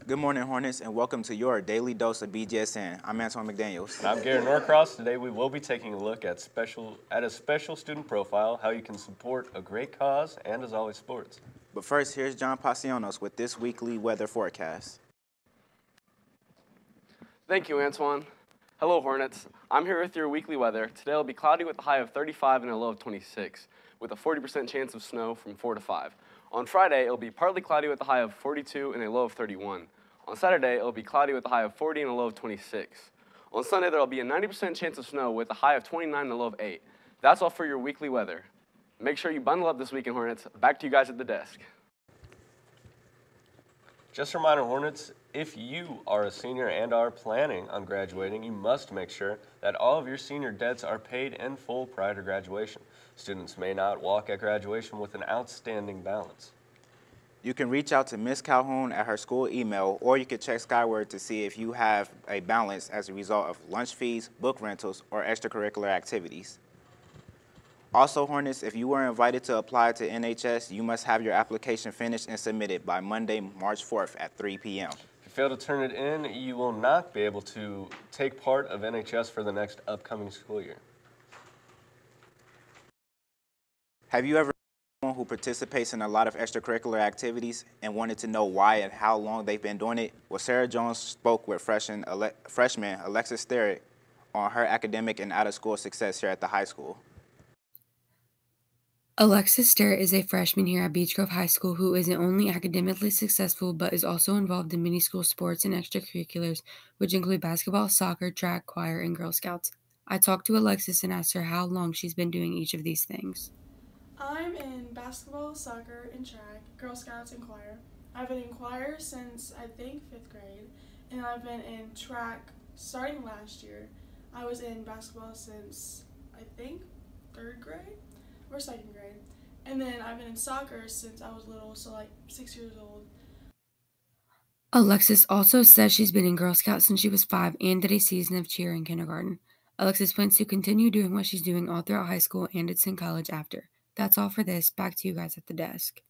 Good morning, Hornets, and welcome to your daily dose of Bgsn. I'm Antoine McDaniels. And I'm Garrett Norcross. Today we will be taking a look at a special student profile, how you can support a great cause, and as always, sports. But first, here's John Pasionos with this weekly weather forecast. Thank you, Antoine. Hello, Hornets. I'm here with your weekly weather. Today it'll be cloudy with a high of 35 and a low of 26, with a 40% chance of snow from 4 to 5. On Friday, it'll be partly cloudy with a high of 42 and a low of 31. On Saturday, it'll be cloudy with a high of 40 and a low of 26. On Sunday, there'll be a 90% chance of snow with a high of 29 and a low of 8. That's all for your weekly weather. Make sure you bundle up this weekend, Hornets. Back to you guys at the desk. Just a reminder, Hornets, if you are a senior and are planning on graduating, you must make sure that all of your senior debts are paid in full prior to graduation. Students may not walk at graduation with an outstanding balance. You can reach out to Ms. Calhoun at her school email, or you can check Skyward to see if you have a balance as a result of lunch fees, book rentals, or extracurricular activities. Also, Hornets, if you were invited to apply to NHS, you must have your application finished and submitted by Monday, March 4th at 3 p.m. If you fail to turn it in, you will not be able to take part of NHS for the next upcoming school year. Have you ever someone who participates in a lot of extracurricular activities and wanted to know why and how long they've been doing it? Well, Sarah Jones spoke with freshman Alexis Terry on her academic and out-of-school success here at the high school. Alexis Terry is a freshman here at Beech Grove High School who isn't only academically successful but is also involved in many school sports and extracurriculars, which include basketball, soccer, track, choir, and Girl Scouts. I talked to Alexis and asked her how long she's been doing each of these things. I'm in basketball, soccer, and track, Girl Scouts, and choir. I've been in choir since, I think, 5th grade, and I've been in track starting last year. I was in basketball since, I think, 3rd grade or 2nd grade. And then I've been in soccer since I was little, so like 6 years old. Alexis also says she's been in Girl Scouts since she was 5 and did a season of cheer in kindergarten. Alexis plans to continue doing what she's doing all throughout high school and it's in college after. That's all for this. Back to you guys at the desk.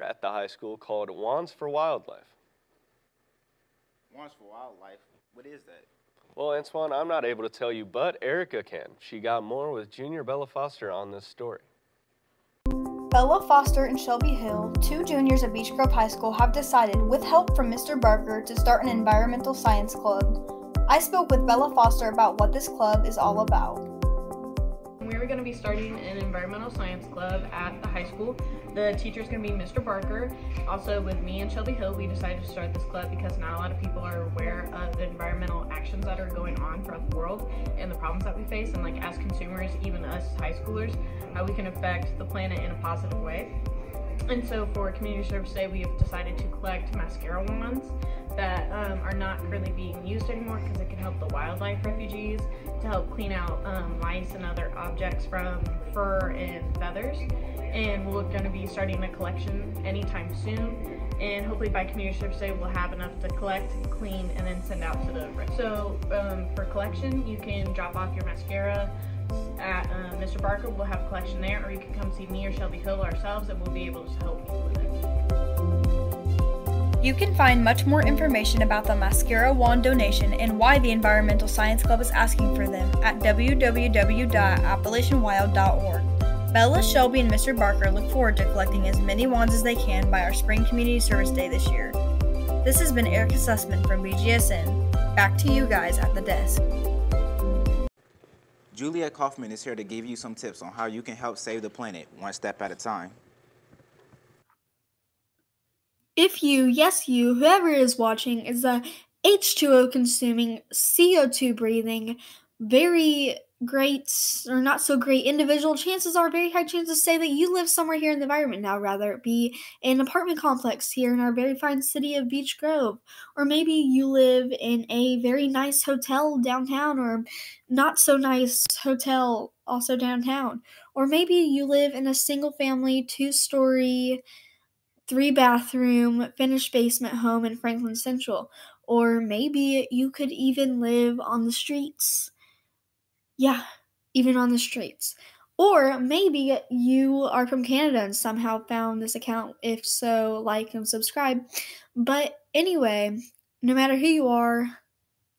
At the high school called Wands for Wildlife. Wands for Wildlife? What is that? Well, Antoine, I'm not able to tell you, but Erica can. She got more with Junior Bella Foster on this story. Bella Foster and Shelby Hill, 2 juniors at Beech Grove High School, have decided, with help from Mr. Barker, to start an environmental science club. I spoke with Bella Foster about what this club is all about. We're going to be starting an environmental science club at the high school. The teacher is going to be Mr. Barker. Also, with me and Shelby Hill, we decided to start this club because not a lot of people are aware of the environmental actions that are going on throughout the world and the problems that we face, and like as consumers, even us high schoolers, how we can affect the planet in a positive way. And so for Community Service Day, we have decided to collect mascara wands that are not currently being used anymore because it can help the wildlife refugees, to help clean out lice and other objects from fur and feathers. And we're going to be starting a collection anytime soon. And hopefully by Community Service Day, we'll have enough to collect, clean, and then send out to the rest. So for collection, you can drop off your mascara at Mr. Barker. We'll have a collection there, or you can come see me or Shelby Hill ourselves, and we'll be able to help you with it. You can find much more information about the mascara wand donation and why the Environmental Science Club is asking for them at www.appalachianwild.org. Bella, Shelby, and Mr. Barker look forward to collecting as many wands as they can by our Spring Community Service Day this year. This has been Erica Sussman from Bgsn. Back to you guys at the desk. Juliet Kaufman is here to give you some tips on how you can help save the planet one step at a time. If you, yes you, whoever is watching, is a H2O consuming, CO2 breathing, very great or not so great individual, chances are very high chances to say that you live somewhere here in the environment now, rather it be an apartment complex here in our very fine city of Beech Grove, or maybe you live in a very nice hotel downtown, or not so nice hotel also downtown, or maybe you live in a single family 2-story 3-bathroom finished basement home in Franklin Central, or maybe you could even live on the streets. Yeah, even on the streets. Or maybe you are from Canada and somehow found this account. If so, like and subscribe. But anyway, no matter who you are,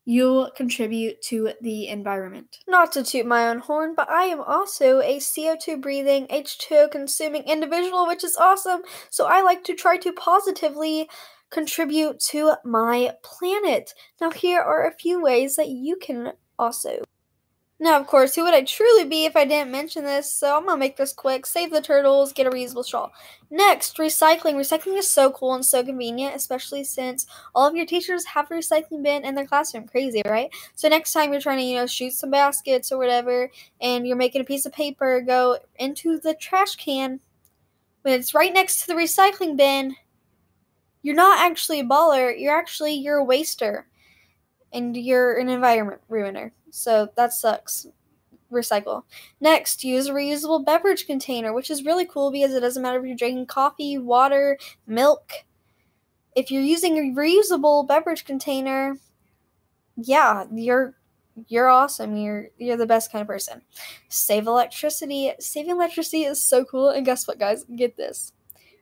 you'll contribute to the environment. Not to toot my own horn, but I am also a CO2 breathing, H2O consuming individual, which is awesome. So I like to try to positively contribute to my planet. Now, here are a few ways that you can also. Now, of course, who would I truly be if I didn't mention this? So I'm gonna make this quick. Save the turtles, get a reusable straw. Next, recycling. Recycling is so cool and so convenient, especially since all of your teachers have a recycling bin in their classroom. Crazy, right? So next time you're trying to, shoot some baskets or whatever, and you're making a piece of paper, go into the trash can. When it's right next to the recycling bin, you're not actually a baller. You're a waster. And you're an environment ruiner. So that sucks. Recycle. Next, use a reusable beverage container, which is really cool because it doesn't matter if you're drinking coffee, water, milk. If you're using a reusable beverage container, yeah, you're awesome. You're the best kind of person. Save electricity. Saving electricity is so cool. And guess what, guys? Get this.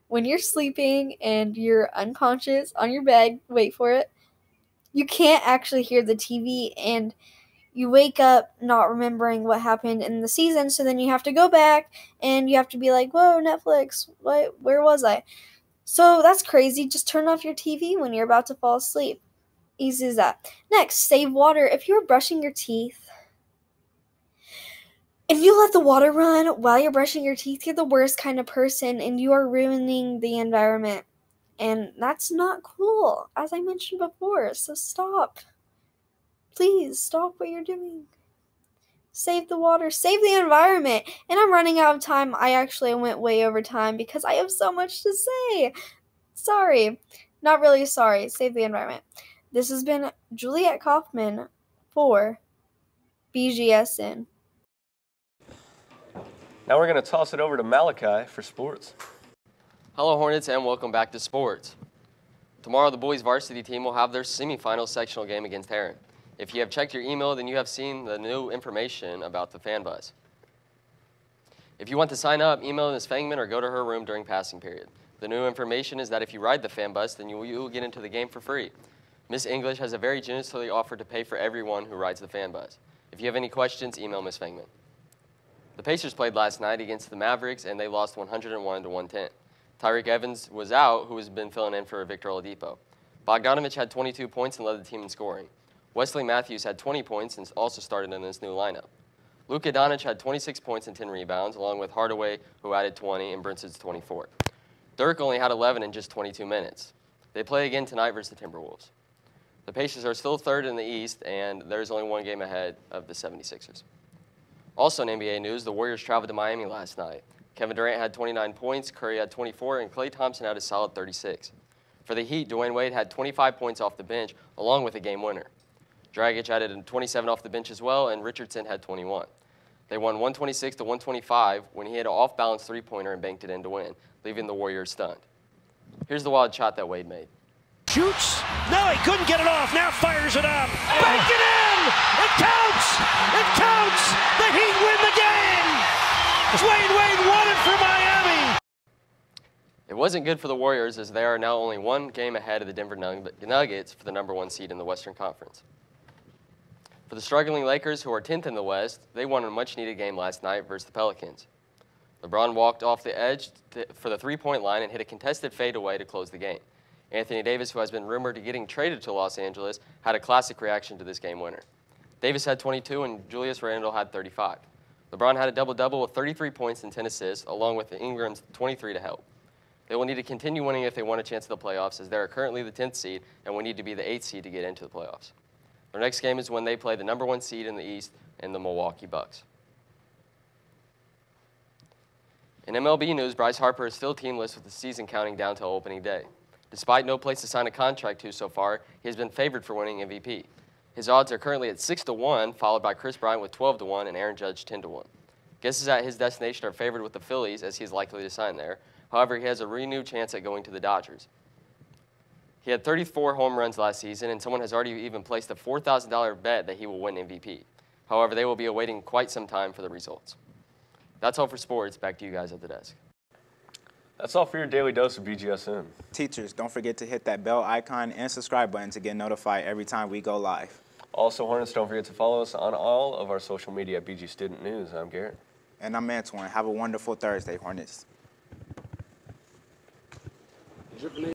When you're sleeping and you're unconscious on your bed, wait for it, you can't actually hear the TV, and you wake up not remembering what happened in the season, so then you have to go back and you have to be like, whoa, Netflix, where was I? So that's crazy. Just turn off your TV when you're about to fall asleep. Easy as that. Next, save water. If you're brushing your teeth, if you let the water run while you're brushing your teeth, you're the worst kind of person and you are ruining the environment. And that's not cool, as I mentioned before, so stop. Please, stop what you're doing. Save the water, save the environment. And I'm running out of time. I actually went way over time because I have so much to say. Sorry. Not really sorry. Save the environment. This has been Juliet Kaufman for Bgsn. Now we're going to toss it over to Malachi for sports. Hello, Hornets, and welcome back to sports. Tomorrow, the boys varsity team will have their semifinal sectional game against Heron. If you have checked your email, then you have seen the new information about the fan bus. If you want to sign up, email Ms. Fangman or go to her room during passing period. The new information is that if you ride the fan bus, then you will get into the game for free. Miss English has a very generously offered to pay for everyone who rides the fan bus. If you have any questions, email Ms. Fangman. The Pacers played last night against the Mavericks, and they lost 101-110. Tyreek Evans was out, who has been filling in for Victor Oladipo. Bogdanovich had 22 points and led the team in scoring. Wesley Matthews had 20 points and also started in this new lineup. Luka Doncic had 26 points and 10 rebounds, along with Hardaway, who added 20, and Brinson's 24. Dirk only had 11 in just 22 minutes. They play again tonight versus the Timberwolves. The Pacers are still third in the East, and there's only one game ahead of the 76ers. Also in NBA news, the Warriors traveled to Miami last night. Kevin Durant had 29 points, Curry had 24, and Klay Thompson had a solid 36. For the Heat, Dwayne Wade had 25 points off the bench, along with a game winner. Dragic added 27 off the bench as well, and Richardson had 21. They won 126-125 when he hit an off-balance three-pointer and banked it in to win, leaving the Warriors stunned. Here's the wild shot that Wade made. Shoots. No, he couldn't get it off. Now fires it up. Bank it in. It counts. It counts. The Heat win the game. Dwayne Wade won it for Miami. It wasn't good for the Warriors, as they are now only one game ahead of the Denver Nuggets for the #1 seed in the Western Conference. For the struggling Lakers, who are 10th in the West, they won a much-needed game last night versus the Pelicans. LeBron walked off the edge for the three-point line and hit a contested fadeaway to close the game. Anthony Davis, who has been rumored to getting traded to Los Angeles, had a classic reaction to this game winner. Davis had 22 and Julius Randle had 35. LeBron had a double-double with 33 points and 10 assists, along with Ingram's 23 to help. They will need to continue winning if they want a chance at the playoffs, as they are currently the 10th seed and will need to be the 8th seed to get into the playoffs. Their next game is when they play the #1 seed in the East and the Milwaukee Bucks. In MLB news, Bryce Harper is still teamless with the season counting down to opening day. Despite no place to sign a contract to so far, he has been favored for winning MVP. His odds are currently at 6-1, followed by Chris Bryant with 12-1 and Aaron Judge 10-1. Guesses at his destination are favored with the Phillies, as he is likely to sign there. However, he has a renewed chance at going to the Dodgers. He had 34 home runs last season, and someone has already even placed a $4,000 bet that he will win MVP. However, they will be awaiting quite some time for the results. That's all for sports. Back to you guys at the desk. That's all for your daily dose of BGSN. Teachers, don't forget to hit that bell icon and subscribe button to get notified every time we go live. Also, Hornets, don't forget to follow us on all of our social media at BG Student News. I'm Garrett. And I'm Antoine. Have a wonderful Thursday, Hornets.